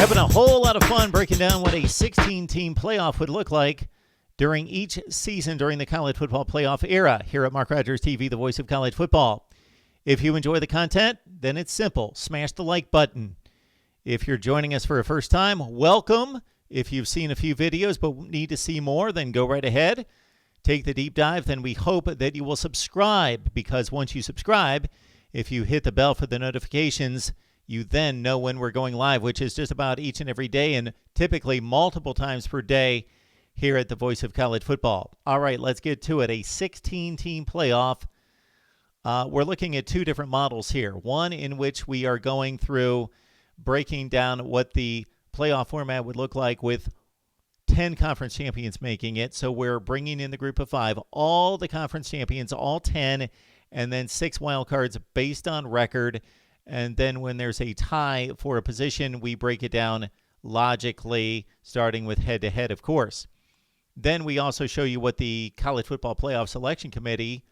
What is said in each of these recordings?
Having a whole lot of fun breaking down what a 16-team playoff would look like during each season during the college football playoff era here at MarkRogersTV, the voice of college football. If you enjoy the content, then it's simple. Smash the like button. If you're joining us for a first time, welcome. If you've seen a few videos but need to see more, then go right ahead. Take the deep dive. Then we hope that you will subscribe, because once you subscribe, if you hit the bell for the notifications, you then know when we're going live, which is just about each and every day and typically multiple times per day here at the Voice of College Football. All right, let's get to it. A 16-team playoff. We're looking at two different models here. One in which we are going through breaking down what the playoff format would look like with 10 conference champions making it. So we're bringing in the group of 5, all the conference champions, all 10, and then 6 wild cards based on record. And then when there's a tie for a position, we break it down logically, starting with head-to-head, of course. Then we also show you what the College Football Playoff Selection Committee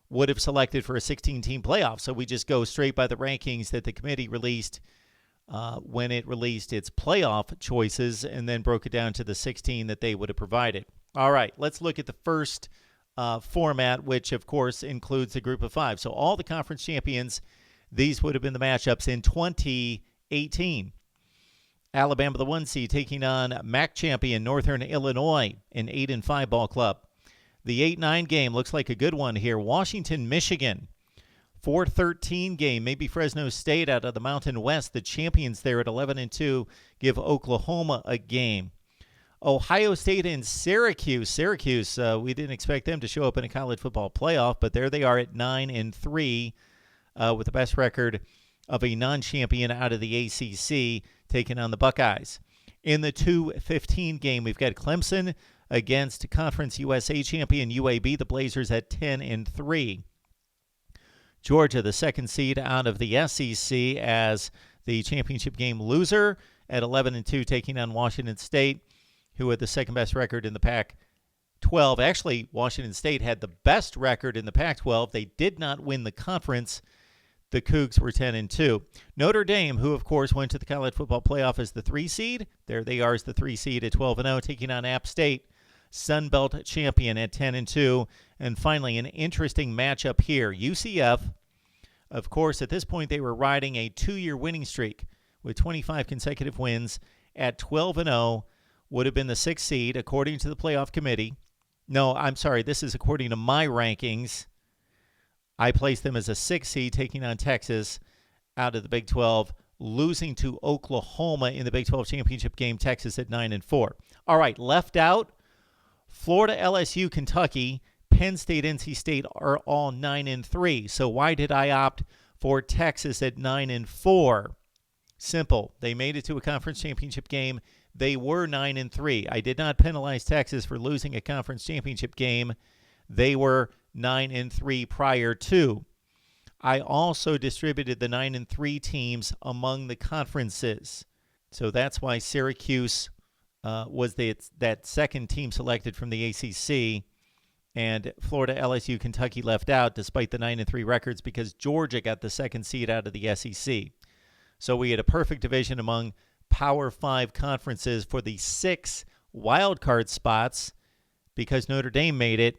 would have selected for a 16-team playoff. So we just go straight by the rankings that the committee released when it released its playoff choices, and then broke it down to the 16 that they would have provided. All right, let's look at the first format, which, of course, includes the group of 5. So all the conference champions, these would have been the matchups in 2018. Alabama, the 1 seed, taking on MAC champion Northern Illinois, an 8-5 ball club. The 8-9 game looks like a good one here. Washington, Michigan. 4-13 game, maybe Fresno State out of the Mountain West. The champions there at 11-2 give Oklahoma a game. Ohio State and Syracuse. Syracuse, we didn't expect them to show up in a college football playoff, but there they are at 9-3. With the best record of a non-champion out of the ACC, taking on the Buckeyes. In the 2-15 game, we've got Clemson against Conference USA champion UAB, the Blazers at 10-3. Georgia, the 2nd seed out of the SEC, as the championship game loser at 11-2, taking on Washington State, who had the second best record in the Pac-12. Actually, Washington State had the best record in the Pac-12. They did not win the conference. The Cougs were 10-2. Notre Dame, who, of course, went to the college football playoff as the 3 seed. There they are as the 3 seed at 12-0, taking on App State, Sun Belt champion at 10-2. And finally, an interesting matchup here. UCF, of course, at this point, they were riding a 2-year winning streak with 25 consecutive wins at 12-0, would have been the 6th seed, according to the playoff committee. No, I'm sorry, this is according to my rankings. I placed them as a 6th seed, taking on Texas out of the Big 12, losing to Oklahoma in the Big 12 championship game, Texas at 9-4. All right, left out, Florida, LSU, Kentucky, Penn State, NC State are all 9-3. So why did I opt for Texas at 9-4? Simple. They made it to a conference championship game. They were 9-3. I did not penalize Texas for losing a conference championship game. They were 9-3 prior to. I also distributed the 9-3 teams among the conferences. So that's why Syracuse was that second team selected from the ACC, and Florida, LSU, Kentucky left out despite the 9-3 records because Georgia got the 2nd seed out of the SEC. So we had a perfect division among Power 5 conferences for the 6 wild card spots because Notre Dame made it.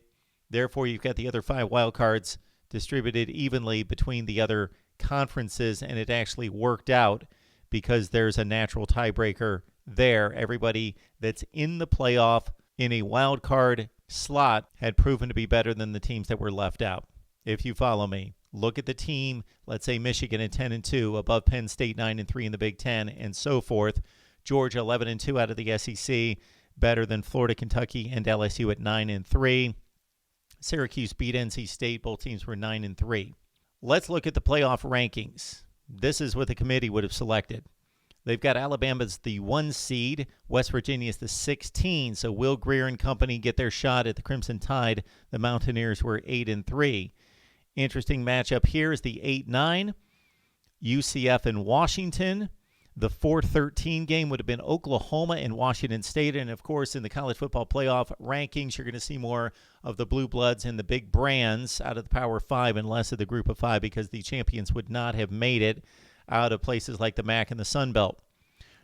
Therefore, you've got the other 5 wild cards distributed evenly between the other conferences, and it actually worked out because there's a natural tiebreaker there. Everybody that's in the playoff in a wild card slot had proven to be better than the teams that were left out. If you follow me, look at the team, let's say Michigan at 10-2, above Penn State 9-3 in the Big Ten, and so forth. Georgia 11-2 out of the SEC, better than Florida, Kentucky, and LSU at 9-3. Syracuse beat NC State. Both teams were 9-3. Let's look at the playoff rankings. This is what the committee would have selected. They've got Alabama as the 1 seed. West Virginia is the 16. So Will Grier and company get their shot at the Crimson Tide. The Mountaineers were 8-3. Interesting matchup here is the 8-9. UCF and Washington. The 4-13 game would have been Oklahoma and Washington State. And, of course, in the college football playoff rankings, you're going to see more of the Blue Bloods and the big brands out of the Power 5 and less of the Group of 5 because the champions would not have made it out of places like the MAC and the Sun Belt.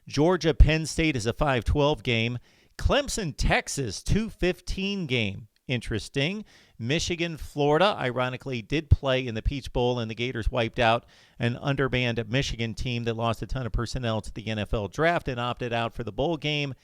Georgia, Penn State is a 5:12 game. Clemson, Texas, 2:15 game. Interesting. Michigan, Florida, ironically, did play in the Peach Bowl, and the Gators wiped out an undermanned Michigan team that lost a ton of personnel to the NFL draft and opted out for the bowl game.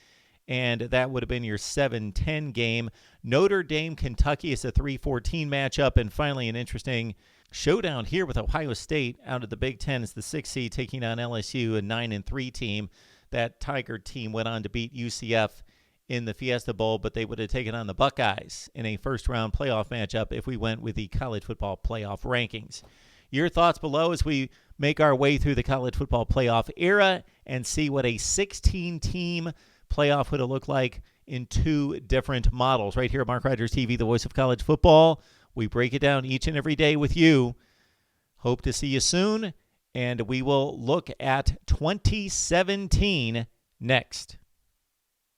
And that would have been your 7:10 game. Notre Dame, Kentucky is a 3:14 matchup. And finally, an interesting showdown here with Ohio State out of the Big Ten. Is the 6th seed taking on LSU, a 9-3 team. That Tiger team went on to beat UCF in the Fiesta Bowl, but they would have taken on the Buckeyes in a first-round playoff matchup if we went with the college football playoff rankings. Your thoughts below as we make our way through the college football playoff era and see what a 16-team playoff would have looked like in 2 different models. Right here at Mark Rogers TV, the voice of college football. We break it down each and every day with you. Hope to see you soon, and we will look at 2017 next.